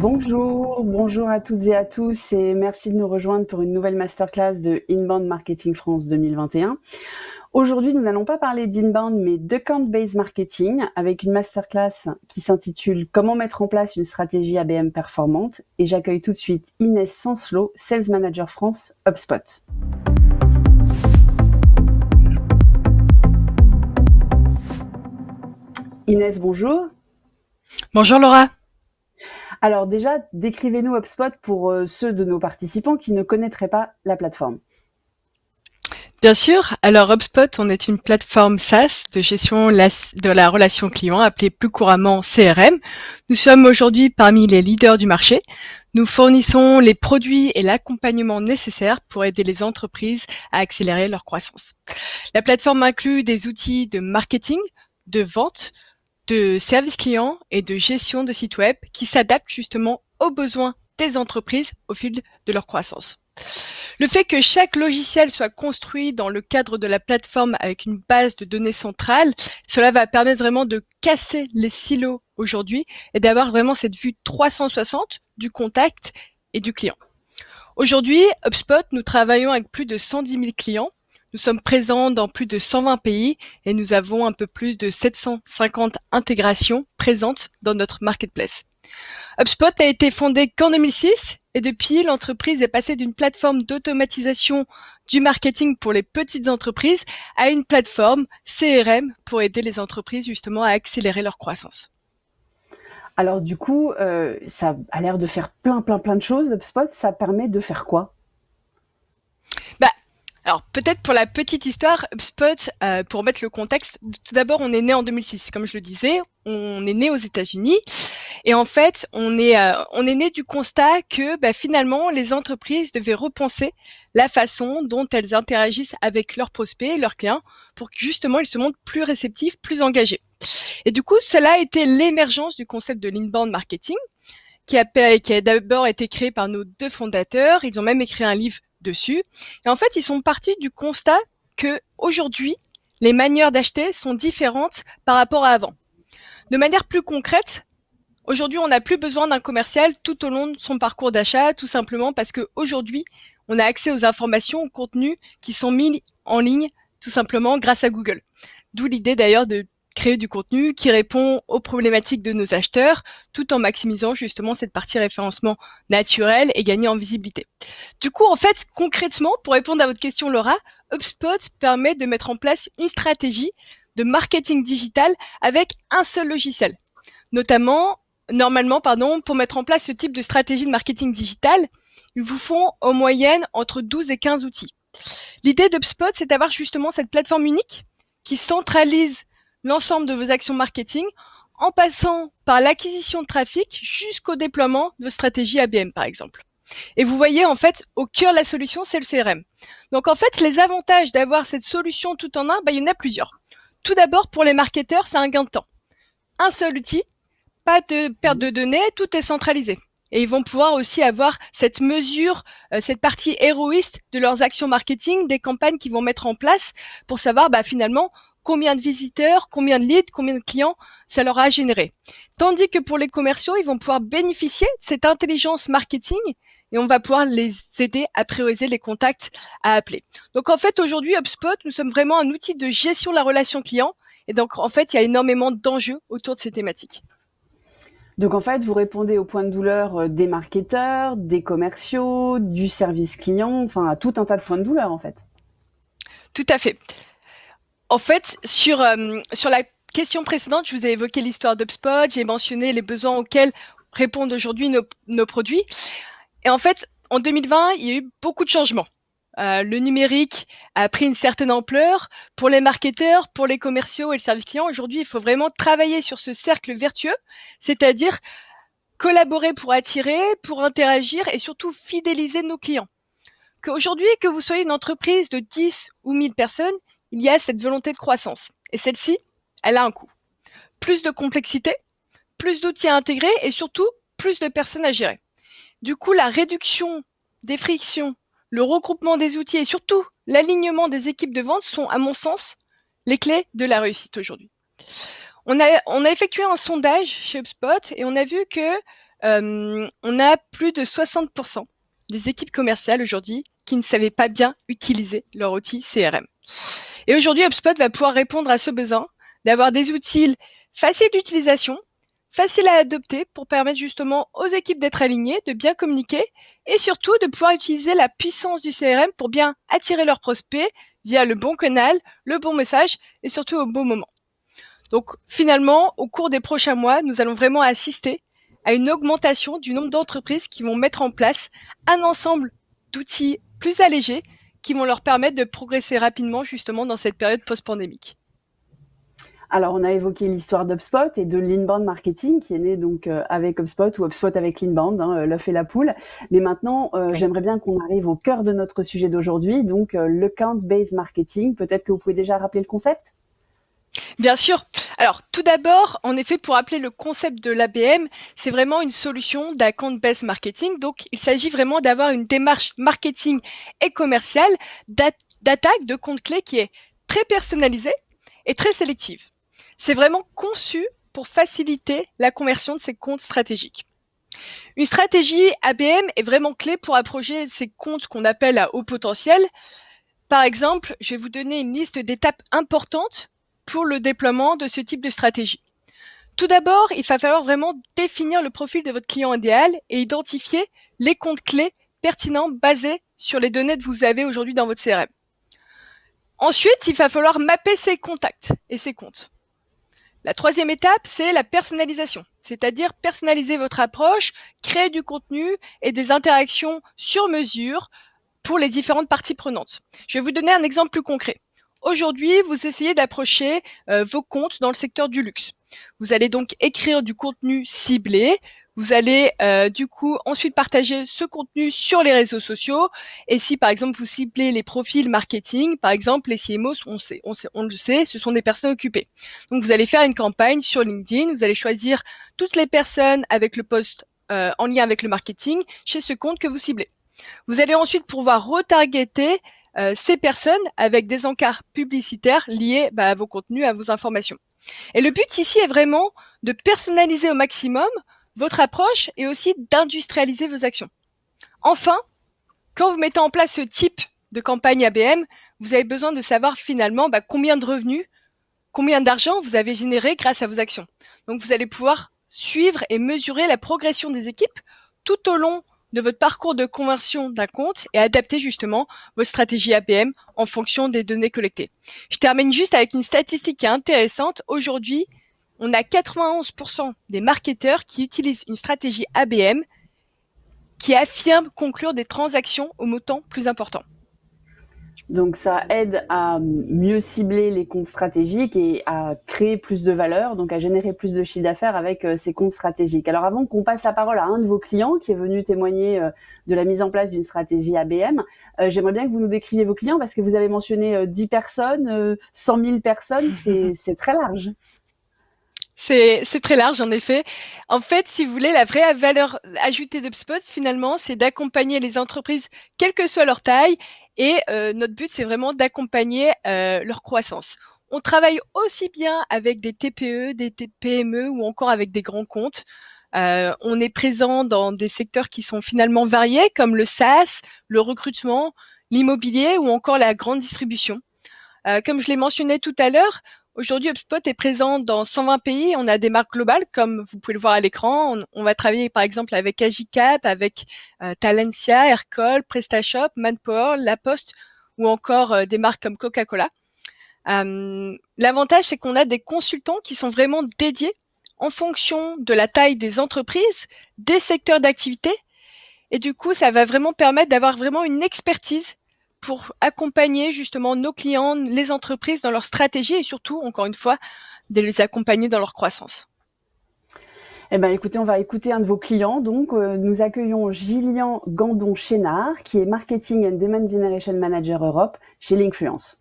Bonjour, bonjour à toutes et à tous et merci de nous rejoindre pour une nouvelle masterclass de Inbound Marketing France 2021. Aujourd'hui, nous n'allons pas parler d'inbound mais d'account-based marketing avec une masterclass qui s'intitule Comment mettre en place une stratégie ABM performante et j'accueille tout de suite Inès Sancelot, Sales Manager France HubSpot. Inès, bonjour. Bonjour Laura. Alors déjà, décrivez-nous HubSpot pour ceux de nos participants qui ne connaîtraient pas la plateforme. Bien sûr, alors HubSpot, on est une plateforme SaaS de gestion de la relation client, appelée plus couramment CRM. Nous sommes aujourd'hui parmi les leaders du marché. Nous fournissons les produits et l'accompagnement nécessaires pour aider les entreprises à accélérer leur croissance. La plateforme inclut des outils de marketing, de vente, de service client et de gestion de sites web qui s'adaptent justement aux besoins des entreprises au fil de leur croissance. Le fait que chaque logiciel soit construit dans le cadre de la plateforme avec une base de données centrale, cela va permettre vraiment de casser les silos aujourd'hui et d'avoir vraiment cette vue 360 du contact et du client. Aujourd'hui, HubSpot, nous travaillons avec plus de 110 000 clients. Nous sommes présents dans plus de 120 pays et nous avons un peu plus de 750 intégrations présentes dans notre marketplace. HubSpot a été fondé qu'en 2006 et depuis, l'entreprise est passée d'une plateforme d'automatisation du marketing pour les petites entreprises à une plateforme CRM pour aider les entreprises justement à accélérer leur croissance. Alors du coup, ça a l'air de faire plein de choses. HubSpot, ça permet de faire quoi? Alors, peut-être pour la petite histoire, HubSpot, pour mettre le contexte, tout d'abord, on est né en 2006. Comme je le disais, on est né aux États-Unis. Et en fait, on est né du constat que finalement, les entreprises devaient repenser la façon dont elles interagissent avec leurs prospects, leurs clients, pour que justement, ils se montrent plus réceptifs, plus engagés. Et du coup, cela a été l'émergence du concept de l'inbound marketing, qui a d'abord été créé par nos deux fondateurs. Ils ont même écrit un livre dessus. Et en fait, ils sont partis du constat que aujourd'hui, les manières d'acheter sont différentes par rapport à avant. De manière plus concrète, aujourd'hui, on n'a plus besoin d'un commercial tout au long de son parcours d'achat, tout simplement parce qu'aujourd'hui, on a accès aux informations, aux contenus qui sont mis en ligne tout simplement grâce à Google. D'où l'idée d'ailleurs de créer du contenu qui répond aux problématiques de nos acheteurs, tout en maximisant justement cette partie référencement naturel et gagner en visibilité. Du coup, en fait, concrètement, pour répondre à votre question, Laura, HubSpot permet de mettre en place une stratégie de marketing digital avec un seul logiciel. Normalement, pour mettre en place ce type de stratégie de marketing digital, ils vous font en moyenne entre 12 et 15 outils. L'idée d'HubSpot, c'est d'avoir justement cette plateforme unique qui centralise l'ensemble de vos actions marketing en passant par l'acquisition de trafic jusqu'au déploiement de stratégies ABM, par exemple. Et vous voyez, en fait, au cœur de la solution, c'est le CRM. Donc, en fait, les avantages d'avoir cette solution tout en un, il y en a plusieurs. Tout d'abord, pour les marketeurs, c'est un gain de temps. Un seul outil, pas de perte de données, tout est centralisé. Et ils vont pouvoir aussi avoir cette mesure, cette partie héroïste de leurs actions marketing, des campagnes qu'ils vont mettre en place pour savoir finalement combien de visiteurs, combien de leads, combien de clients ça leur a généré. Tandis que pour les commerciaux, ils vont pouvoir bénéficier de cette intelligence marketing et on va pouvoir les aider à prioriser les contacts à appeler. Donc en fait, aujourd'hui, HubSpot, nous sommes vraiment un outil de gestion de la relation client et donc en fait, il y a énormément d'enjeux autour de ces thématiques. Donc en fait, vous répondez aux points de douleur des marketeurs, des commerciaux, du service client, enfin à tout un tas de points de douleur en fait. Tout à fait. En fait, sur la question précédente, je vous ai évoqué l'histoire d'HubSpot, j'ai mentionné les besoins auxquels répondent aujourd'hui nos produits. Et en fait, en 2020, il y a eu beaucoup de changements. Le numérique a pris une certaine ampleur pour les marketeurs, pour les commerciaux et le service client. Aujourd'hui, il faut vraiment travailler sur ce cercle vertueux, c'est-à-dire collaborer pour attirer, pour interagir et surtout fidéliser nos clients. Qu'aujourd'hui, que vous soyez une entreprise de 10 ou 1000 personnes, il y a cette volonté de croissance. Et celle-ci, elle a un coût. Plus de complexité, plus d'outils à intégrer et surtout plus de personnes à gérer. Du coup, la réduction des frictions, le regroupement des outils et surtout l'alignement des équipes de vente sont, à mon sens, les clés de la réussite aujourd'hui. On a effectué un sondage chez HubSpot et on a vu que on a plus de 60% des équipes commerciales aujourd'hui qui ne savaient pas bien utiliser leur outil CRM. Et aujourd'hui, HubSpot va pouvoir répondre à ce besoin d'avoir des outils faciles d'utilisation, faciles à adopter pour permettre justement aux équipes d'être alignées, de bien communiquer et surtout de pouvoir utiliser la puissance du CRM pour bien attirer leurs prospects via le bon canal, le bon message et surtout au bon moment. Donc finalement, au cours des prochains mois, nous allons vraiment assister à une augmentation du nombre d'entreprises qui vont mettre en place un ensemble d'outils plus allégés qui vont leur permettre de progresser rapidement justement dans cette période post-pandémique. Alors, on a évoqué l'histoire d'HubSpot et de l'inbound marketing qui est né donc avec HubSpot ou HubSpot avec l'inbound, l'œuf et la poule. Mais maintenant, j'aimerais bien qu'on arrive au cœur de notre sujet d'aujourd'hui, donc le account-based marketing. Peut-être que vous pouvez déjà rappeler le concept ? Bien sûr. Alors, tout d'abord, en effet, pour appeler le concept de l'ABM, c'est vraiment une solution d'account-based marketing. Donc, il s'agit vraiment d'avoir une démarche marketing et commerciale d'attaque de compte clés qui est très personnalisée et très sélective. C'est vraiment conçu pour faciliter la conversion de ces comptes stratégiques. Une stratégie ABM est vraiment clé pour approcher ces comptes qu'on appelle à haut potentiel. Par exemple, je vais vous donner une liste d'étapes importantes pour le déploiement de ce type de stratégie. Tout d'abord, il va falloir vraiment définir le profil de votre client idéal et identifier les comptes clés pertinents basés sur les données que vous avez aujourd'hui dans votre CRM. Ensuite, il va falloir mapper ses contacts et ses comptes. La troisième étape, c'est la personnalisation, c'est-à-dire personnaliser votre approche, créer du contenu et des interactions sur mesure pour les différentes parties prenantes. Je vais vous donner un exemple plus concret. Aujourd'hui, vous essayez d'approcher vos comptes dans le secteur du luxe. Vous allez donc écrire du contenu ciblé. Vous allez du coup ensuite partager ce contenu sur les réseaux sociaux. Et si par exemple vous ciblez les profils marketing, par exemple les CMO, on le sait, ce sont des personnes occupées. Donc vous allez faire une campagne sur LinkedIn. Vous allez choisir toutes les personnes avec le post en lien avec le marketing chez ce compte que vous ciblez. Vous allez ensuite pouvoir retargeter ces personnes avec des encarts publicitaires liés à vos contenus, à vos informations. Et le but ici est vraiment de personnaliser au maximum votre approche et aussi d'industrialiser vos actions. Enfin, quand vous mettez en place ce type de campagne ABM, vous avez besoin de savoir finalement combien de revenus, combien d'argent vous avez généré grâce à vos actions. Donc vous allez pouvoir suivre et mesurer la progression des équipes tout au long de votre parcours de conversion d'un compte et adapter justement votre stratégie ABM en fonction des données collectées. Je termine juste avec une statistique qui est intéressante. Aujourd'hui, on a 91% des marketeurs qui utilisent une stratégie ABM qui affirment conclure des transactions au montant plus important. Donc ça aide à mieux cibler les comptes stratégiques et à créer plus de valeur, donc à générer plus de chiffre d'affaires avec ces comptes stratégiques. Alors avant qu'on passe la parole à un de vos clients qui est venu témoigner de la mise en place d'une stratégie ABM, j'aimerais bien que vous nous décriviez vos clients parce que vous avez mentionné 10 personnes, 100 000 personnes, c'est très large. C'est très large, en effet. En fait, si vous voulez, la vraie valeur ajoutée d'HubSpot, finalement, c'est d'accompagner les entreprises, quelle que soit leur taille, et notre but, c'est vraiment d'accompagner leur croissance. On travaille aussi bien avec des TPE, des PME ou encore avec des grands comptes. On est présent dans des secteurs qui sont finalement variés, comme le SaaS, le recrutement, l'immobilier ou encore la grande distribution. Comme je l'ai mentionné tout à l'heure, aujourd'hui, HubSpot est présent dans 120 pays. On a des marques globales, comme vous pouvez le voir à l'écran. On va travailler, par exemple, avec Agicap, avec Talentia, Aircall, PrestaShop, Manpower, La Poste, ou encore des marques comme Coca-Cola. L'avantage, c'est qu'on a des consultants qui sont vraiment dédiés en fonction de la taille des entreprises, des secteurs d'activité. Et du coup, ça va vraiment permettre d'avoir vraiment une expertise pour accompagner justement nos clients, les entreprises dans leur stratégie et surtout, encore une fois, de les accompagner dans leur croissance. Eh ben, écoutez, on va écouter un de vos clients. Donc, nous accueillons Gillian Gandon-Chénard, qui est Marketing and Demand Generation Manager Europe chez Linkfluence.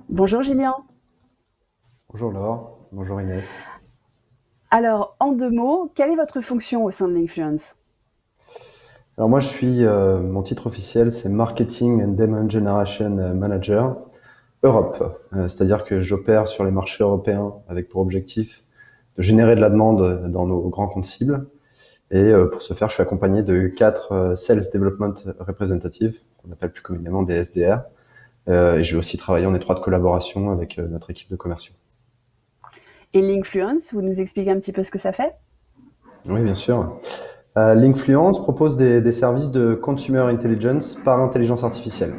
Bonjour Gillian. Bonjour Laure, bonjour Inès. Alors, en 2 mots, quelle est votre fonction au sein de Linkfluence ? Alors moi mon titre officiel c'est Marketing and Demand Generation Manager. Europe. C'est-à-dire que j'opère sur les marchés européens avec pour objectif de générer de la demande dans nos grands comptes cibles. Et pour ce faire, je suis accompagné de 4 Sales Development Representatives, qu'on appelle plus communément des SDR. Et je vais aussi travailler en étroite collaboration avec notre équipe de commerciaux. Et Linkfluence, vous nous expliquez un petit peu ce que ça fait? Oui, bien sûr. Linkfluence propose des services de Consumer Intelligence par intelligence artificielle.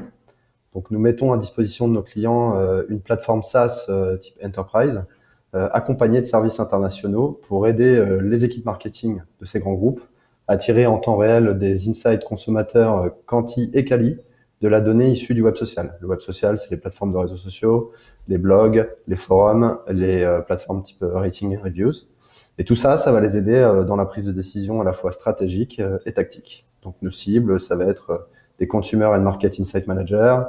Donc, nous mettons à disposition de nos clients une plateforme SaaS type Enterprise, accompagnée de services internationaux pour aider les équipes marketing de ces grands groupes à tirer en temps réel des insights consommateurs quanti et quali de la donnée issue du web social. Le web social, c'est les plateformes de réseaux sociaux, les blogs, les forums, les plateformes type rating et reviews. Et tout ça, ça va les aider dans la prise de décision à la fois stratégique et tactique. Donc, nos cibles, ça va être des Consumer and Market Insight Managers,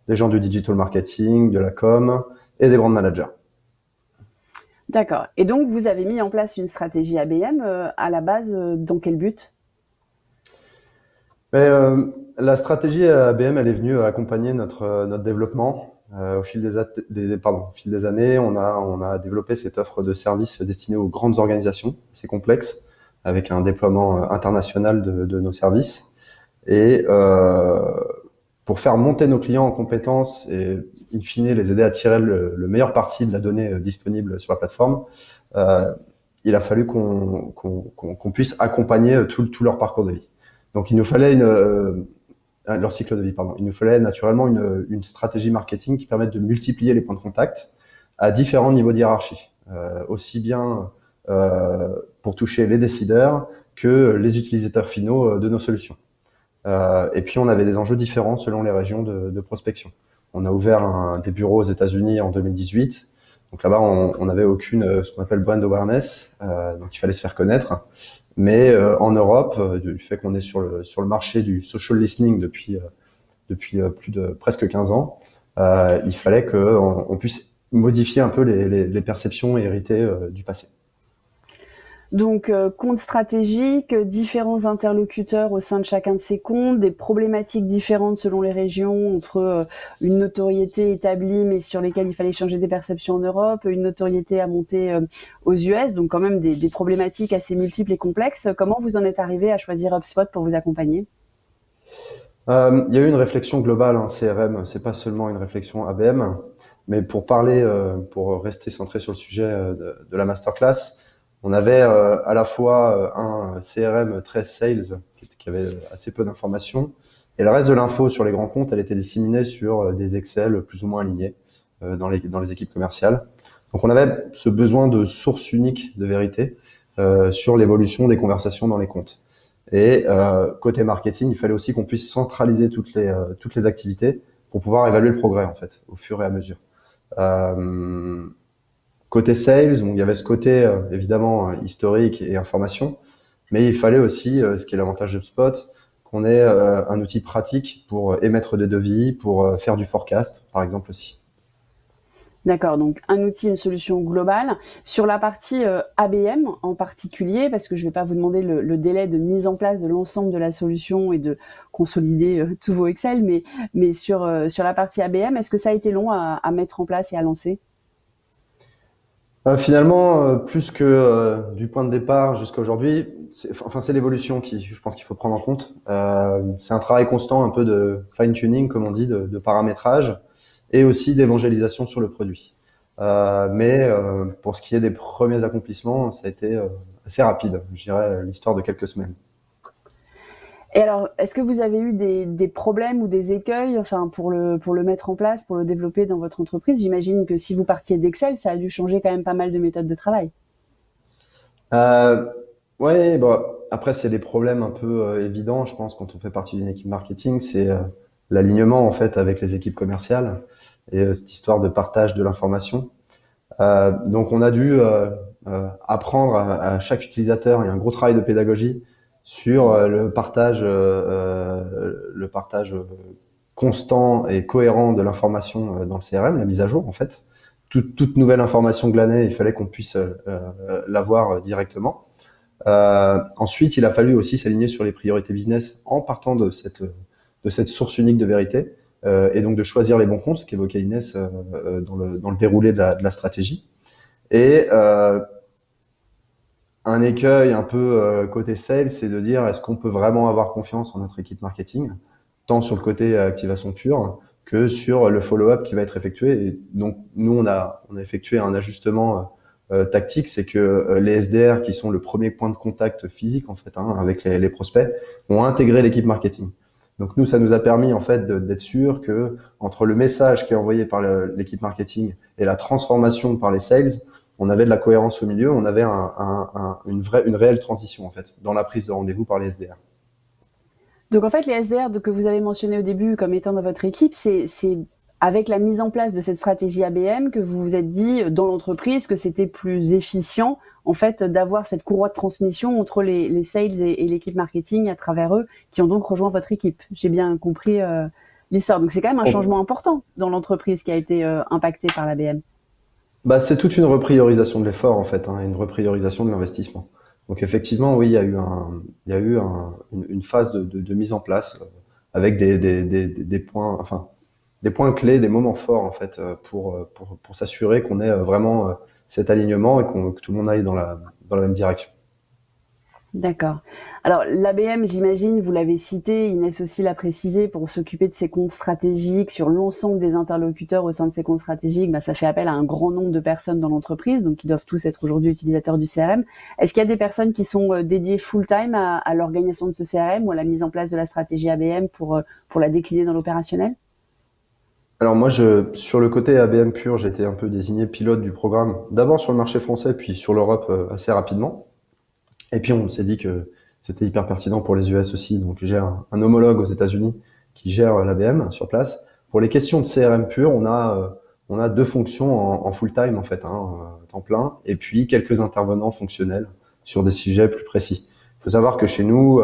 des gens du digital marketing, de la com et des brand managers. D'accord. Et donc, vous avez mis en place une stratégie ABM à la base, dans quel but? Mais, la stratégie ABM, elle est venue accompagner notre développement. Au fil des années, on a développé cette offre de services destinée aux grandes organisations, c'est complexe, avec un déploiement international de nos services. Et pour faire monter nos clients en compétences et in fine les aider à tirer le meilleur parti de la donnée disponible sur la plateforme, il a fallu qu'on puisse accompagner tout leur parcours de vie. Donc il nous fallait leur cycle de vie, pardon. Il nous fallait naturellement une stratégie marketing qui permette de multiplier les points de contact à différents niveaux de hiérarchie, aussi bien pour toucher les décideurs que les utilisateurs finaux de nos solutions. Et puis on avait des enjeux différents selon les régions de prospection. On a ouvert des bureaux aux États-Unis en 2018. Donc là-bas, on n'avait aucune ce qu'on appelle brand awareness, donc il fallait se faire connaître. Mais en Europe, du fait qu'on est sur le marché du social listening depuis plus de presque 15 ans, il fallait qu'on puisse modifier un peu les perceptions héritées du passé. Donc, compte stratégique, différents interlocuteurs au sein de chacun de ces comptes, des problématiques différentes selon les régions, entre une notoriété établie mais sur lesquelles il fallait changer des perceptions en Europe, une notoriété à monter aux US, donc quand même des problématiques assez multiples et complexes. Comment vous en êtes arrivé à choisir HubSpot pour vous accompagner? Il y a eu une réflexion globale, hein, CRM, c'est pas seulement une réflexion ABM, mais pour rester centré sur le sujet de la masterclass, on avait à la fois un CRM très sales qui avait assez peu d'informations, et le reste de l'info sur les grands comptes, elle était disséminée sur des Excel plus ou moins alignés dans les équipes commerciales. Donc on avait ce besoin de source unique de vérité sur l'évolution des conversations dans les comptes. Et côté marketing, il fallait aussi qu'on puisse centraliser toutes les activités pour pouvoir évaluer le progrès en fait au fur et à mesure. Côté sales, bon, il y avait ce côté évidemment historique et information, mais il fallait aussi, ce qui est l'avantage de HubSpot, qu'on ait un outil pratique pour émettre des devis, pour faire du forecast, par exemple aussi. D'accord, donc un outil, une solution globale. Sur la partie ABM en particulier, parce que je ne vais pas vous demander le délai de mise en place de l'ensemble de la solution et de consolider tous vos Excel, mais sur la partie ABM, est-ce que ça a été long à mettre en place et à lancer? Finalement, plus que du point de départ jusqu'à aujourd'hui, c'est l'évolution je pense qu'il faut prendre en compte. C'est un travail constant, un peu de fine-tuning, comme on dit, de paramétrage, et aussi d'évangélisation sur le produit. Mais pour ce qui est des premiers accomplissements, ça a été assez rapide, je dirais l'histoire de quelques semaines. Et alors, est-ce que vous avez eu des problèmes ou des écueils, enfin, pour le mettre en place, pour le développer dans votre entreprise? J'imagine que si vous partiez d'Excel, ça a dû changer quand même pas mal de méthodes de travail. Ouais, bon, après c'est des problèmes un peu évidents, je pense, quand on fait partie d'une équipe marketing, c'est l'alignement en fait avec les équipes commerciales et cette histoire de partage de l'information. Donc on a dû apprendre à chaque utilisateur, et un gros travail de pédagogie sur le partage constant et cohérent de l'information dans le CRM, la mise à jour en fait. Toute nouvelle information glanée, il fallait qu'on puisse l'avoir directement. Ensuite, il a fallu aussi s'aligner sur les priorités business en partant de cette source unique de vérité. et donc de choisir les bons comptes, ce qu'évoquait Inès dans le déroulé de la stratégie. Et un écueil un peu côté sales, c'est de dire est-ce qu'on peut vraiment avoir confiance en notre équipe marketing, tant sur le côté activation pure que sur le follow-up qui va être effectué. Et donc nous on a effectué un ajustement tactique, c'est que les SDR qui sont le premier point de contact physique en fait avec les prospects ont intégré l'équipe marketing. Donc nous ça nous a permis en fait d'être sûr que entre le message qui est envoyé par l'équipe marketing et la transformation par les sales, on avait de la cohérence au milieu, on avait une réelle transition en fait dans la prise de rendez-vous par les SDR. Donc en fait, les SDR que vous avez mentionné au début comme étant dans votre équipe, c'est avec la mise en place de cette stratégie ABM que vous vous êtes dit dans l'entreprise que c'était plus efficient en fait d'avoir cette courroie de transmission entre les sales et l'équipe marketing à travers eux qui ont donc rejoint votre équipe. J'ai bien compris l'histoire. Donc c'est quand même un changement important dans l'entreprise qui a été impacté par l'ABM. Bah, c'est toute une repriorisation de l'effort en fait, une repriorisation de l'investissement. Donc effectivement, oui, il y a eu une phase de mise en place avec des points, enfin des points clés, des moments forts en fait pour s'assurer qu'on ait vraiment cet alignement et que tout le monde aille dans la même direction. D'accord. Alors, l'ABM, j'imagine, vous l'avez cité, Inès aussi l'a précisé, pour s'occuper de ces comptes stratégiques sur l'ensemble des interlocuteurs au sein de ces comptes stratégiques, ça fait appel à un grand nombre de personnes dans l'entreprise, donc qui doivent tous être aujourd'hui utilisateurs du CRM. Est-ce qu'il y a des personnes qui sont dédiées full-time à l'organisation de ce CRM ou à la mise en place de la stratégie ABM pour la décliner dans l'opérationnel? Alors moi, sur le côté ABM pur, j'ai été un peu désigné pilote du programme, d'abord sur le marché français, puis sur l'Europe assez rapidement. Et puis on s'est dit que c'était hyper pertinent pour les US aussi, donc j'ai un homologue aux États-Unis qui gère l'ABM sur place. Pour les questions de CRM pur, on a deux fonctions en full time en fait, temps plein, et puis quelques intervenants fonctionnels sur des sujets plus précis. Il faut savoir que chez nous,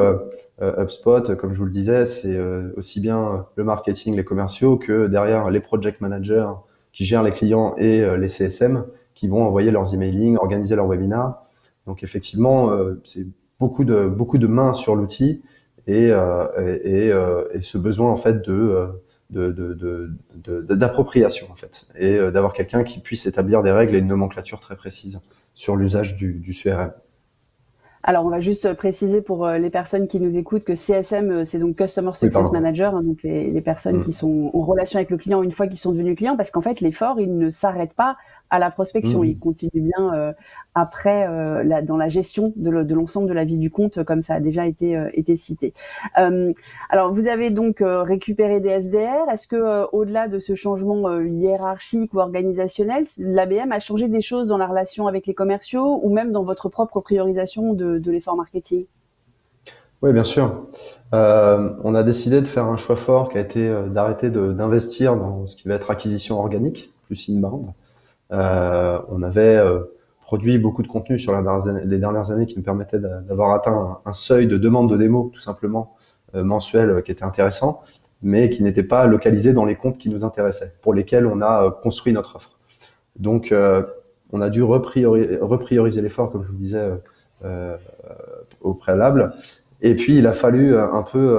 HubSpot, comme je vous le disais, c'est aussi bien le marketing, les commerciaux, que derrière les project managers qui gèrent les clients et les CSM qui vont envoyer leurs emailing, organiser leurs webinars. Donc effectivement, c'est beaucoup de mains sur l'outil et ce besoin en fait d'appropriation en fait et d'avoir quelqu'un qui puisse établir des règles et une nomenclature très précise sur l'usage du CRM. Alors, on va juste préciser pour les personnes qui nous écoutent que CSM, c'est donc Customer Success Manager, donc les personnes qui sont en relation avec le client une fois qu'ils sont devenus clients, parce qu'en fait, l'effort, il ne s'arrête pas à la prospection, il continue bien après dans la gestion de l'ensemble de la vie du compte, comme ça a déjà été cité. Alors, vous avez donc récupéré des SDR. Est-ce que au-delà de ce changement hiérarchique ou organisationnel, l'ABM a changé des choses dans la relation avec les commerciaux ou même dans votre propre priorisation de l'effort marketing? Oui, bien sûr. On a décidé de faire un choix fort qui a été d'arrêter d'investir dans ce qui va être acquisition organique, plus inbound. On avait produit beaucoup de contenu sur les dernières années qui nous permettaient d'avoir atteint un seuil de demande de démo, tout simplement, mensuel, qui était intéressant, mais qui n'était pas localisé dans les comptes qui nous intéressaient, pour lesquels on a construit notre offre. Donc, on a dû reprioriser l'effort, comme je vous le disais, au préalable. Et puis, il a fallu un peu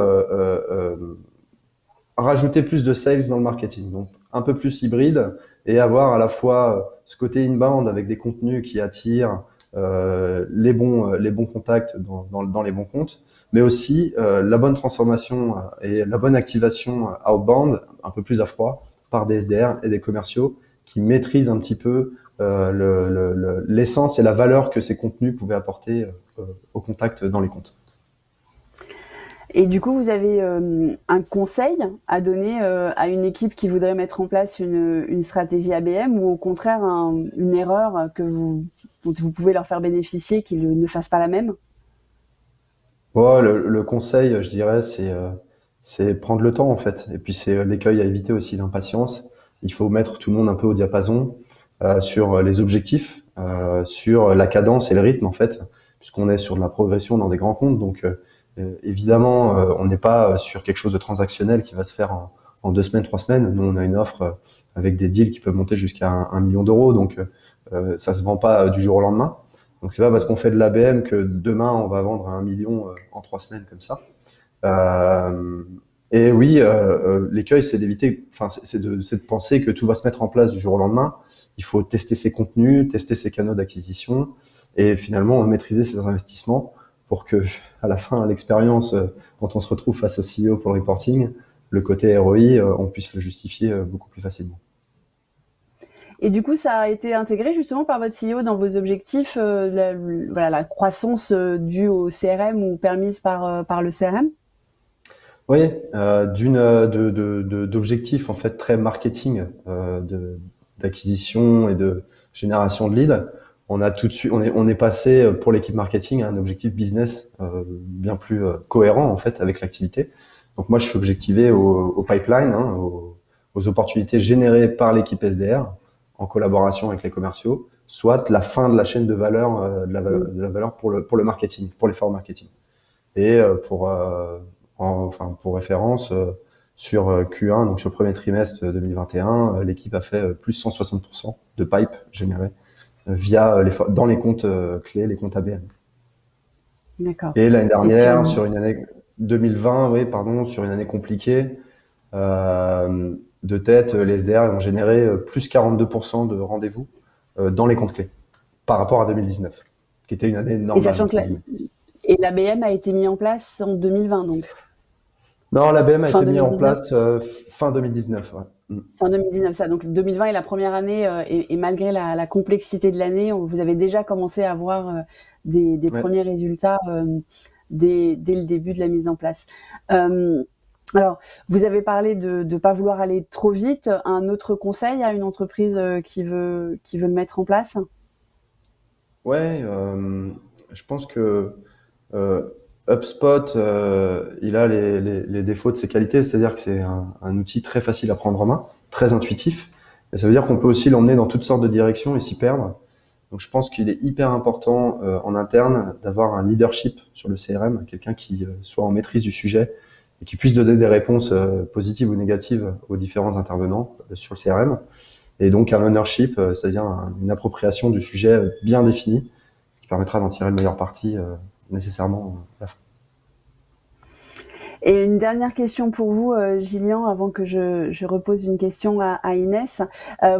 rajouter plus de sales dans le marketing, donc un peu plus hybride et avoir à la fois ce côté inbound avec des contenus qui attirent les bons contacts dans les bons comptes, mais aussi la bonne transformation et la bonne activation outbound, un peu plus à froid, par des SDR et des commerciaux qui maîtrisent un petit peu l'essence et la valeur que ces contenus pouvaient apporter au contact dans les comptes. Et du coup, vous avez un conseil à donner à une équipe qui voudrait mettre en place une stratégie ABM ou au contraire une erreur dont vous pouvez leur faire bénéficier, qu'ils ne fassent pas la même? Ouais, le conseil, je dirais, c'est prendre le temps en fait. Et puis c'est l'écueil à éviter aussi, l'impatience. Il faut mettre tout le monde un peu au diapason sur les objectifs, sur la cadence et le rythme en fait, puisqu'on est sur de la progression dans des grands comptes. Donc évidemment, on n'est pas sur quelque chose de transactionnel qui va se faire en 2 semaines, 3 semaines. Nous, on a une offre avec des deals qui peuvent monter jusqu'à 1 million d'euros. Donc ça se vend pas du jour au lendemain. Donc c'est pas parce qu'on fait de l'ABM que demain on va vendre à 1 million en 3 semaines comme ça. Et oui, l'écueil, c'est d'éviter, enfin, c'est de penser que tout va se mettre en place du jour au lendemain. Il faut tester ses contenus, tester ses canaux d'acquisition et finalement maîtriser ses investissements pour que, à la fin, l'expérience, quand on se retrouve face au CEO pour le reporting, le côté ROI, on puisse le justifier beaucoup plus facilement. Et du coup, ça a été intégré justement par votre CEO dans vos objectifs, voilà, la croissance due au CRM ou permise par le CRM? Oui, d'objectifs en fait très marketing, d'acquisition et de génération de leads. On a tout de suite, on est passé pour l'équipe marketing à un objectif business bien plus cohérent en fait avec l'activité. Donc moi, je suis objectivé au pipeline, hein, aux opportunités générées par l'équipe SDR en collaboration avec les commerciaux, soit la fin de la chaîne de valeur, de la valeur pour le marketing, pour l'effort marketing. Et pour référence, sur Q1, donc sur le premier trimestre 2021, l'équipe a fait plus 160% de pipe généré via dans les comptes clés, les comptes ABM. D'accord. Et l'année dernière, sur une année 2020, oui, pardon, sur une année compliquée, de tête, les SDR ont généré plus 42% de rendez-vous dans les comptes clés par rapport à 2019, qui était une année normale. Et sachant que l'ABM a été mis en place en 2020, donc. Non, l'ABM a été mis en place fin 2019. Ouais. Fin 2019, ça. Donc 2020 est la première année et malgré la complexité de l'année, vous avez déjà commencé à avoir des premiers résultats dès le début de la mise en place. Alors, vous avez parlé de ne pas vouloir aller trop vite. Un autre conseil à une entreprise qui veut le mettre en place? Ouais, je pense que HubSpot, il a les défauts de ses qualités, c'est-à-dire que c'est un outil très facile à prendre en main, très intuitif. Et ça veut dire qu'on peut aussi l'emmener dans toutes sortes de directions et s'y perdre. Donc je pense qu'il est hyper important en interne d'avoir un leadership sur le CRM, quelqu'un qui soit en maîtrise du sujet et qui puisse donner des réponses positives ou négatives aux différents intervenants sur le CRM. Et donc un ownership, c'est-à-dire une appropriation du sujet bien définie, ce qui permettra d'en tirer le meilleur parti nécessairement à la fin. Et une dernière question pour vous, Gillian, avant que je repose une question à Inès.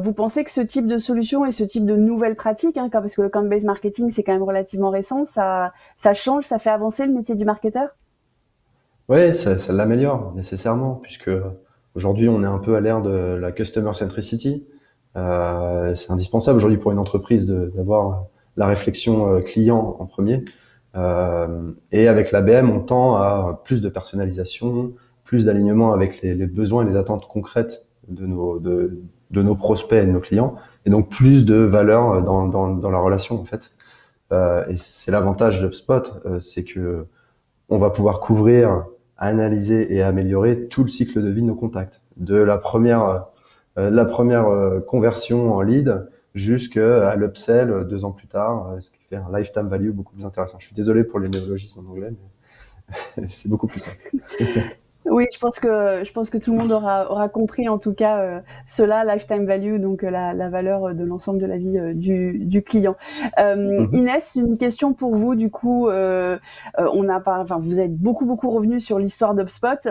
Vous pensez que ce type de solution et ce type de nouvelles pratiques, parce que le account-based marketing, c'est quand même relativement récent, ça change, ça fait avancer le métier du marketeur? Oui, ça l'améliore nécessairement, puisque aujourd'hui, on est un peu à l'ère de la customer centricity. C'est indispensable aujourd'hui pour une entreprise d'avoir la réflexion client en premier. Et avec l'ABM, on tend à plus de personnalisation, plus d'alignement avec les besoins et les attentes concrètes de nos prospects et de nos clients, et donc plus de valeur dans la relation en fait. Et c'est l'avantage d'HubSpot, c'est que on va pouvoir couvrir, analyser et améliorer tout le cycle de vie de nos contacts, de la première conversion en lead jusqu'à l'upsell 2 ans plus tard, ce qui fait un lifetime value beaucoup plus intéressant. Je suis désolé pour les néologismes en anglais, mais c'est beaucoup plus simple. Oui, je pense que tout le monde aura compris en tout cas cela, lifetime value, donc la valeur de l'ensemble de la vie du client. Inès, une question pour vous. Du coup, vous êtes beaucoup revenu sur l'histoire d'HubSpot,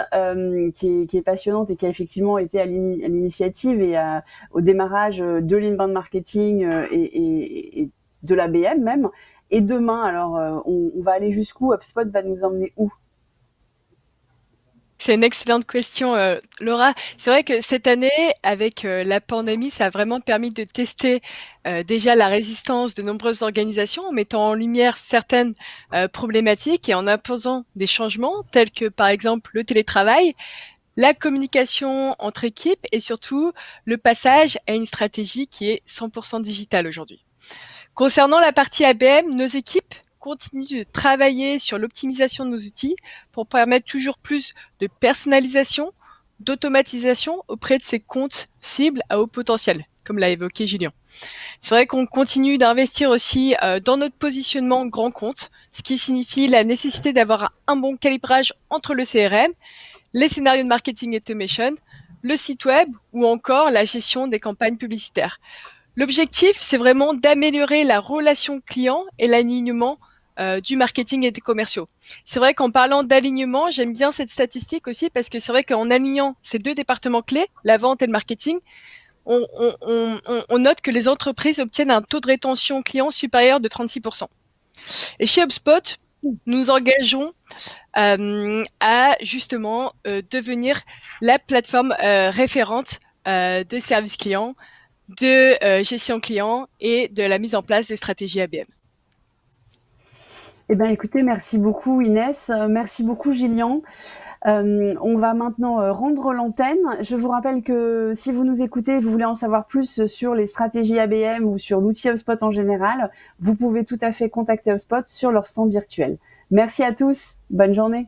qui est passionnante et qui a effectivement été à l'initiative et au démarrage de l'inbound marketing et de l'ABM même. Et demain, alors, on va aller jusqu'où? HubSpot va nous emmener où? C'est une excellente question, Laura. C'est vrai que cette année, avec la pandémie, ça a vraiment permis de tester déjà la résistance de nombreuses organisations en mettant en lumière certaines problématiques et en imposant des changements tels que par exemple le télétravail, la communication entre équipes et surtout le passage à une stratégie qui est 100% digitale aujourd'hui. Concernant la partie ABM, nos équipes continuent de travailler sur l'optimisation de nos outils pour permettre toujours plus de personnalisation, d'automatisation auprès de ces comptes cibles à haut potentiel, comme l'a évoqué Julien. C'est vrai qu'on continue d'investir aussi dans notre positionnement grand compte, ce qui signifie la nécessité d'avoir un bon calibrage entre le CRM, les scénarios de marketing automation, le site web ou encore la gestion des campagnes publicitaires. L'objectif, c'est vraiment d'améliorer la relation client et l'alignement du marketing et des commerciaux. C'est vrai qu'en parlant d'alignement, j'aime bien cette statistique aussi parce que c'est vrai qu'en alignant ces deux départements clés, la vente et le marketing, on note que les entreprises obtiennent un taux de rétention client supérieur de 36%. Et chez HubSpot, nous engageons à justement devenir la plateforme référente de service client, de gestion client et de la mise en place des stratégies ABM. Eh bien, écoutez, merci beaucoup Inès, merci beaucoup Gillian. On va maintenant rendre l'antenne. Je vous rappelle que si vous nous écoutez et vous voulez en savoir plus sur les stratégies ABM ou sur l'outil HubSpot en général, vous pouvez tout à fait contacter HubSpot sur leur stand virtuel. Merci à tous, bonne journée.